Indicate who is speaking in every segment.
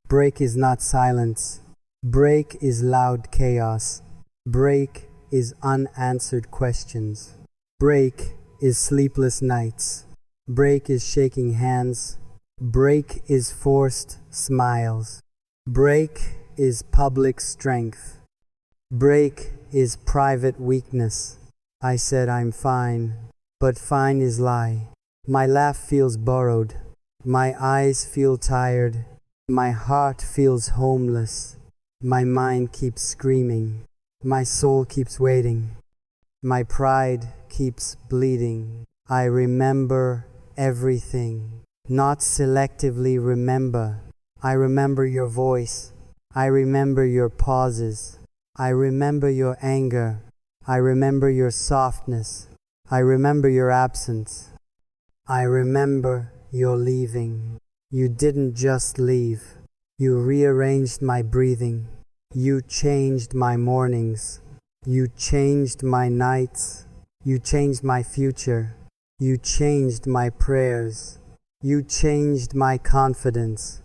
Speaker 1: Break is not silence. Break is loud chaos. Break is unanswered questions. Break is sleepless nights. Break is shaking hands. Break is forced smiles. Break is public strength. Break is private weakness. I said I'm fine, but fine is lie. My laugh feels borrowed. My eyes feel tired. My heart feels homeless. My mind keeps screaming. My soul keeps waiting. My pride keeps bleeding. I remember everything. Not selectively remember. I remember your voice. I remember your pauses. I remember your anger. I remember your softness. I remember your absence. I remember your leaving. You didn't just leave. You rearranged my breathing. You changed my mornings. You changed my nights. You changed my future. You changed my prayers. You changed my confidence.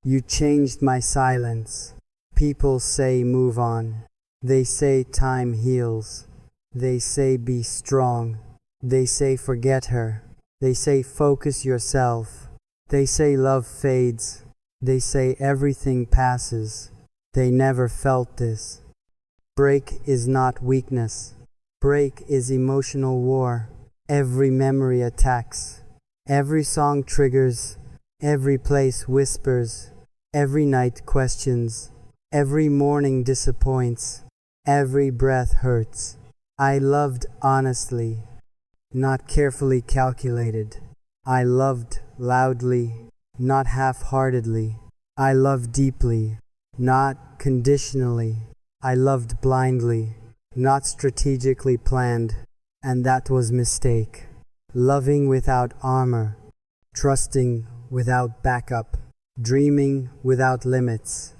Speaker 1: You changed my silence. People say move on. They say time heals. They say be strong. They say forget her. They say focus yourself. They say love fades. They say everything passes. They never felt this. Break is not weakness. Break is emotional war. Every memory attacks. Every song triggers. Every place whispers. Every night questions. Every morning disappoints. Every breath hurts. I loved honestly, not carefully calculated. I loved loudly, not half-heartedly. I loved deeply, not conditionally. I loved blindly, not strategically planned. And that was mistake. Loving without armor, trusting without backup, dreaming without limits,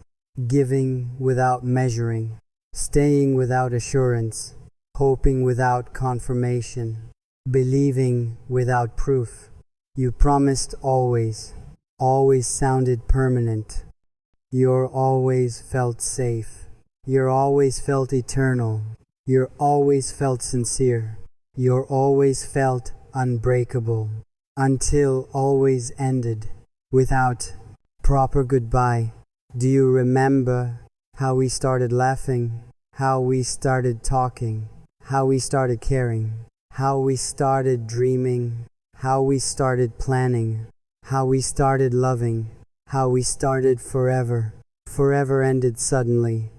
Speaker 1: giving without measuring, staying without assurance, hoping without confirmation, believing without proof. You promised always, always sounded permanent. You're always felt safe. You're always felt eternal. You're always felt sincere. You're always felt unbreakable. Until always ended without proper goodbye. Do you remember how we started laughing? How we started talking? How we started caring? How we started dreaming? How we started planning? How we started loving? How we started forever? Forever ended suddenly.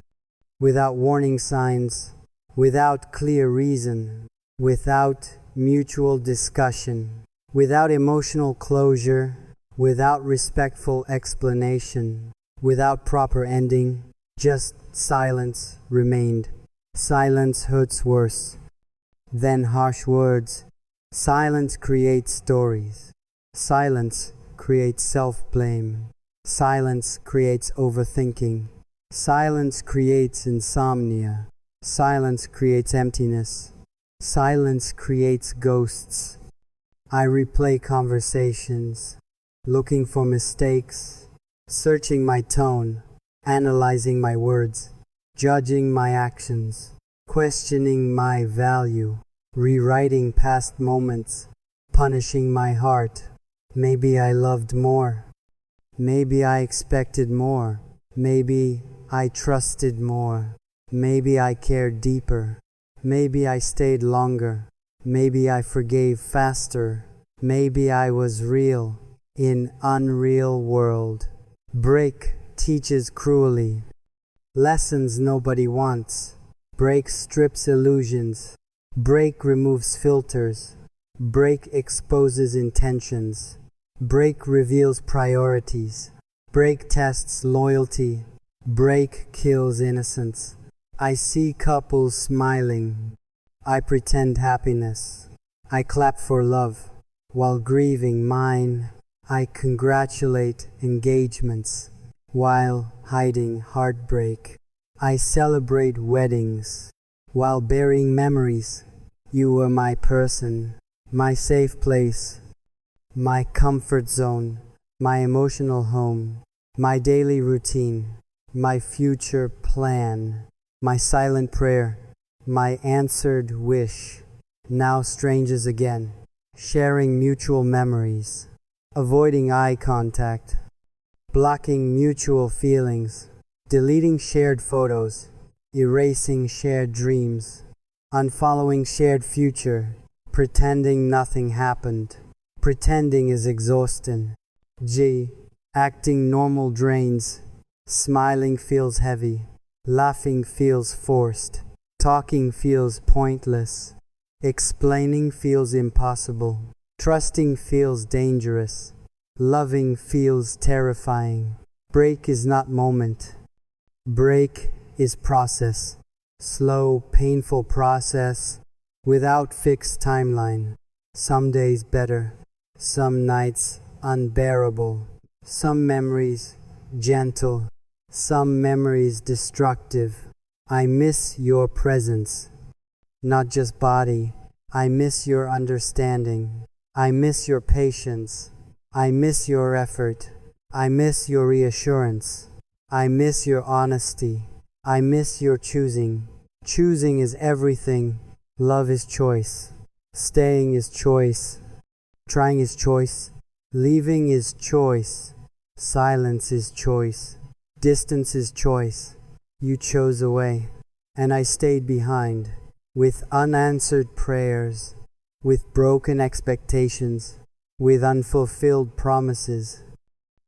Speaker 1: Without warning signs. Without clear reason. Without mutual discussion. Without emotional closure. Without respectful explanation. Without proper ending. Just silence remained. Silence hurts worse than harsh words. Silence creates stories. Silence creates self-blame. Silence creates overthinking. Silence creates insomnia. Silence creates emptiness. Silence creates ghosts. I replay conversations, looking for mistakes, searching my tone, analyzing my words, judging my actions, questioning my value, rewriting past moments, punishing my heart. Maybe I loved more. Maybe I expected more. Maybe I trusted more. Maybe I cared deeper. Maybe I stayed longer. Maybe I forgave faster. Maybe I was real in unreal world. Break teaches cruelly. Lessons nobody wants. Break strips illusions. Break removes filters. Break exposes intentions. Break reveals priorities. Break tests loyalty. Break kills innocence. I see couples smiling. I pretend happiness. I clap for love. While grieving mine, I congratulate engagements. While hiding heartbreak, I celebrate weddings. While burying memories, you were my person, my safe place, my comfort zone, my emotional home, my daily routine, my future plan, my silent prayer, my answered wish, now strangers again, sharing mutual memories, avoiding eye contact, blocking mutual feelings, deleting shared photos, erasing shared dreams, unfollowing shared future, pretending nothing happened. Pretending is exhausting. G. Acting normal drains. Smiling feels heavy. Laughing feels forced. Talking feels pointless. Explaining feels impossible. Trusting feels dangerous. Loving feels terrifying. Break is not moment. Break is process. Slow, painful process without fixed timeline. Some days better, some nights unbearable, some memories gentle, some memories destructive. I miss your presence, not just body. I miss your understanding. I miss your patience. I miss your effort. I miss your reassurance. I miss your honesty. I miss your choosing. Choosing is everything. Love is choice. Staying is choice. Trying is choice. Leaving is choice. Silence is choice. Distance is choice. You chose away, and I stayed behind, with unanswered prayers, with broken expectations, with unfulfilled promises,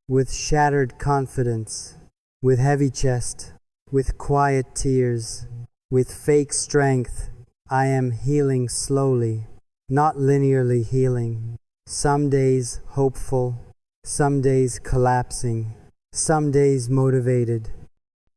Speaker 1: with shattered confidence, with heavy chest, with quiet tears, with fake strength. I am healing slowly, not linearly healing. Some days hopeful, some days collapsing, some days motivated,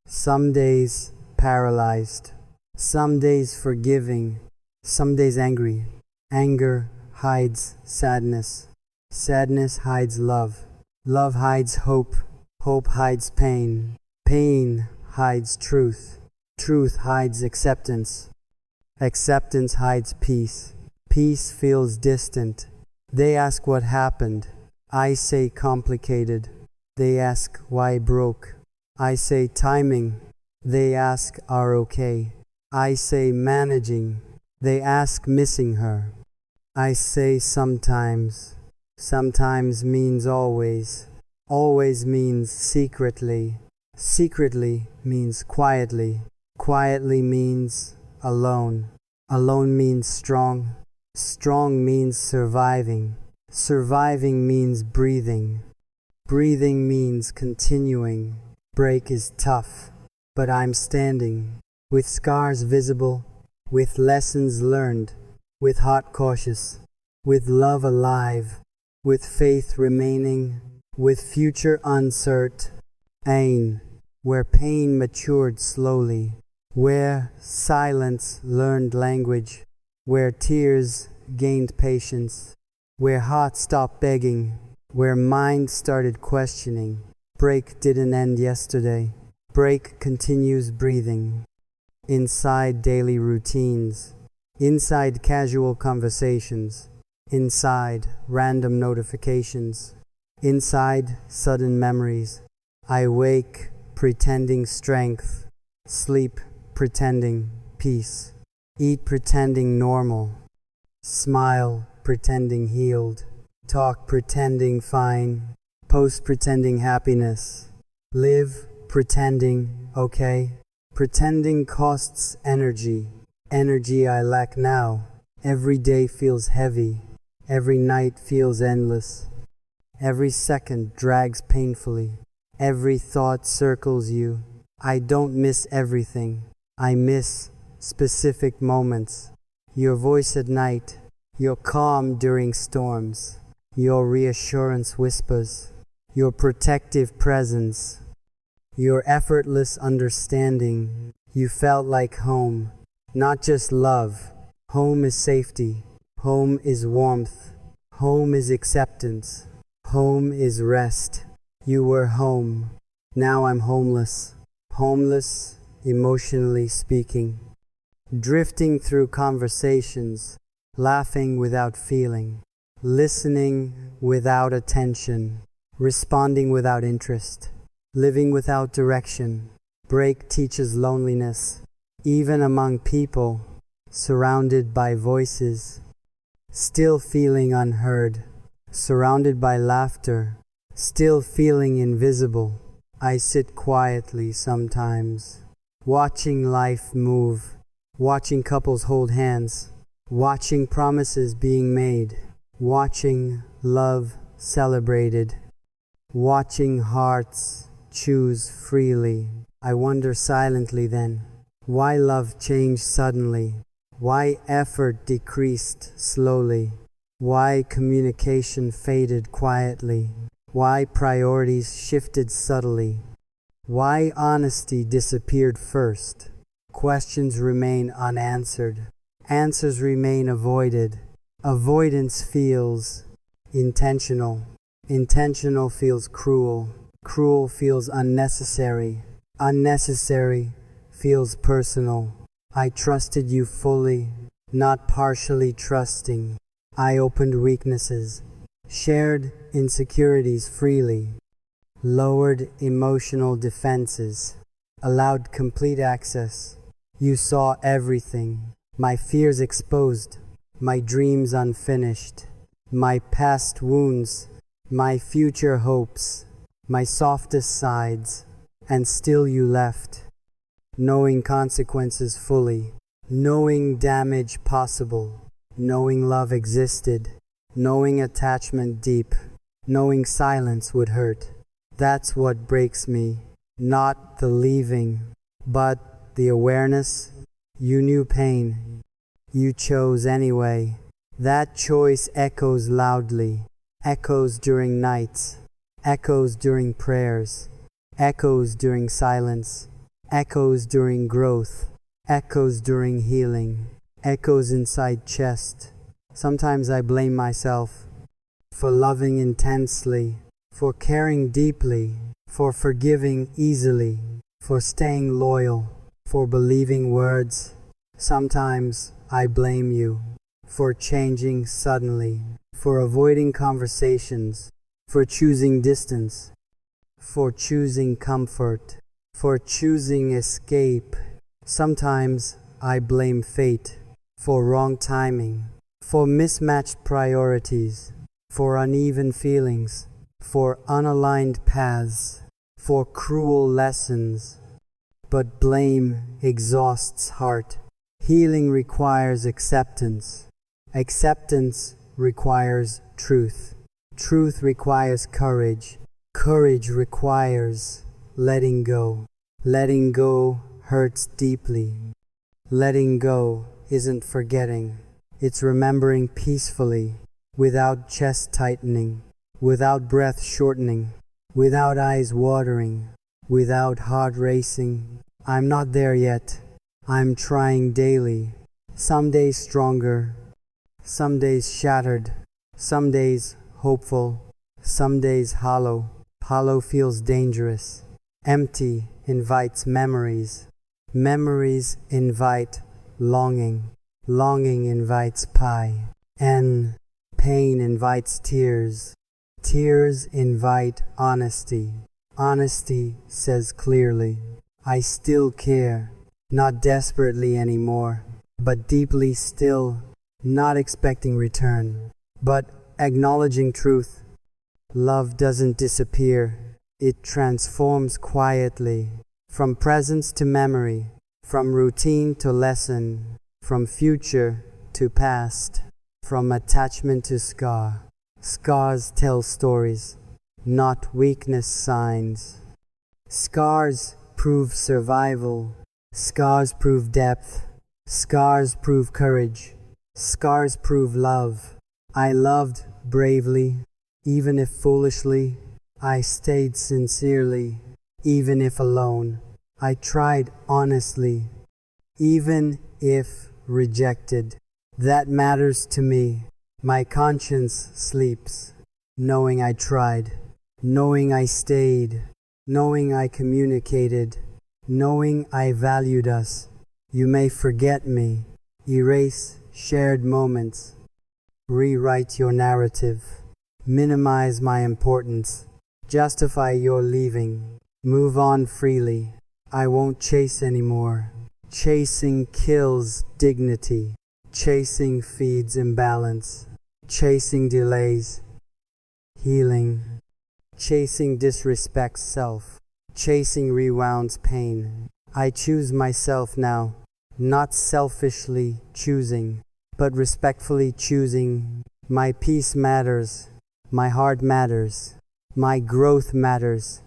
Speaker 1: some days paralyzed, some days forgiving, some days angry. Anger hides sadness. Sadness hides love. Love hides hope. Hope hides pain. Pain hides truth. Truth hides acceptance. Acceptance hides peace. Peace feels distant. They ask what happened. I say complicated. They ask why broke. I say timing. They ask are okay. I say managing. They ask missing her. I say sometimes. Sometimes means always. Always means secretly. Secretly means quietly. Quietly means alone. Alone means strong. Strong means surviving. Surviving means breathing. Breathing means continuing. Break is tough, but I'm standing, with scars visible, with lessons learned, with heart cautious, with love alive, with faith remaining, with future uncertain. Ain, where pain matured slowly, where silence learned language, where tears gained patience, where heart stopped begging, where mind started questioning. Break didn't end yesterday. Break continues breathing. Inside daily routines, inside casual conversations, inside random notifications, inside sudden memories. I wake pretending strength, sleep pretending peace, eat pretending normal, smile pretending healed, talk pretending fine, post pretending happiness, live pretending okay. Pretending costs energy, energy I lack now. Every day feels heavy, every night feels endless, every second drags painfully, every thought circles you. I don't miss everything, I miss specific moments. Your voice at night, your calm during storms, your reassurance whispers, your protective presence, your effortless understanding. You felt like home, not just love. Home is safety, home is warmth, home is acceptance, home is rest. You were home, now I'm homeless, homeless emotionally speaking, drifting through conversations, laughing without feeling, listening without attention, responding without interest, living without direction. Break teaches loneliness, even among people, surrounded by voices, still feeling unheard, surrounded by laughter, still feeling invisible. I sit quietly sometimes, watching life move, watching couples hold hands, watching promises being made, watching love celebrated, watching hearts choose freely. I wonder silently then, why love changed suddenly, why effort decreased slowly, why communication faded quietly, why priorities shifted subtly, why honesty disappeared first. Questions remain unanswered, answers remain avoided. Avoidance feels intentional, intentional feels cruel, cruel feels unnecessary, unnecessary feels personal. I trusted you fully, not partially trusting. I opened weaknesses, shared insecurities freely, lowered emotional defenses, allowed complete access. You saw everything, my fears exposed, my dreams unfinished, my past wounds, my future hopes, my softest sides, and still you left, knowing consequences fully, knowing damage possible, knowing love existed, knowing attachment deep, knowing silence would hurt. That's what breaks me, not the leaving, but the awareness. You knew pain, you chose anyway. That choice echoes loudly, echoes during nights, echoes during prayers, echoes during silence, echoes during growth, echoes during healing, echoes inside chest. Sometimes I blame myself for loving intensely, for caring deeply, for forgiving easily, for staying loyal, for believing words. Sometimes I blame you for changing suddenly, for avoiding conversations, for choosing distance, for choosing comfort, for choosing escape. Sometimes I blame fate for wrong timing, for mismatched priorities, for uneven feelings, for unaligned paths, for cruel lessons. But blame exhausts heart. Healing requires acceptance. Acceptance requires truth. Truth requires courage. Courage requires letting go. Letting go hurts deeply. Letting go isn't forgetting. It's remembering peacefully, without chest tightening, without breath shortening, without eyes watering, without heart racing. I'm not there yet. I'm trying daily. Some days stronger, some days shattered, some days hopeful, some days hollow. Hollow feels dangerous. Empty invites memories. Memories invite longing. Longing invites pie. And pain invites tears. Tears invite honesty. Honesty says clearly, I still care, not desperately anymore, but deeply still, not expecting return, but acknowledging truth. Love doesn't disappear, it transforms quietly, from presence to memory, from routine to lesson, from future to past, from attachment to scar. Scars tell stories, not weakness signs. Scars prove survival. Scars prove depth. Scars prove courage. Scars prove love. I loved bravely, even if foolishly. I stayed sincerely, even if alone. I tried honestly, even if rejected. That matters to me. My conscience sleeps, knowing I tried, knowing I stayed, knowing I communicated, knowing I valued us. You may forget me, erase shared moments, rewrite your narrative, minimize my importance, justify your leaving. Move on freely. I won't chase anymore. Chasing kills dignity. Chasing feeds imbalance. Chasing delays healing. Chasing disrespects self. Chasing rewounds pain. I choose myself now, not selfishly choosing, but respectfully choosing. My peace matters. My heart matters. My growth matters.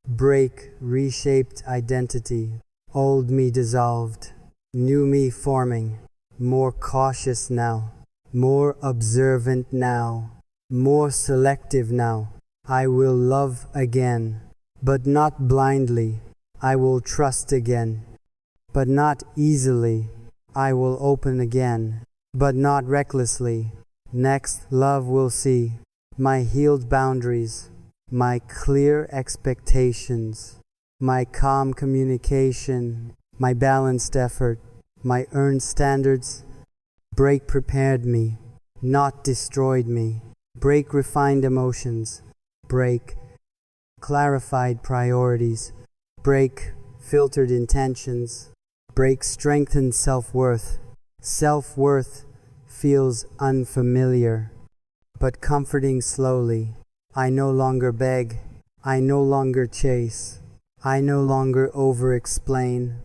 Speaker 1: Break reshaped identity. Old me dissolved. New me forming. More cautious now. More observant now. More selective now. I will love again, but not blindly. I will trust again, but not easily. I will open again, but not recklessly. Next, love will see my healed boundaries, my clear expectations, my calm communication, my balanced effort, my earned standards. Break prepared me, not destroyed me. Break refined emotions. Break clarified priorities. Break filtered intentions. Break strengthened self-worth. Self-worth feels unfamiliar, but comforting slowly. I no longer beg. I no longer chase. I no longer over-explain.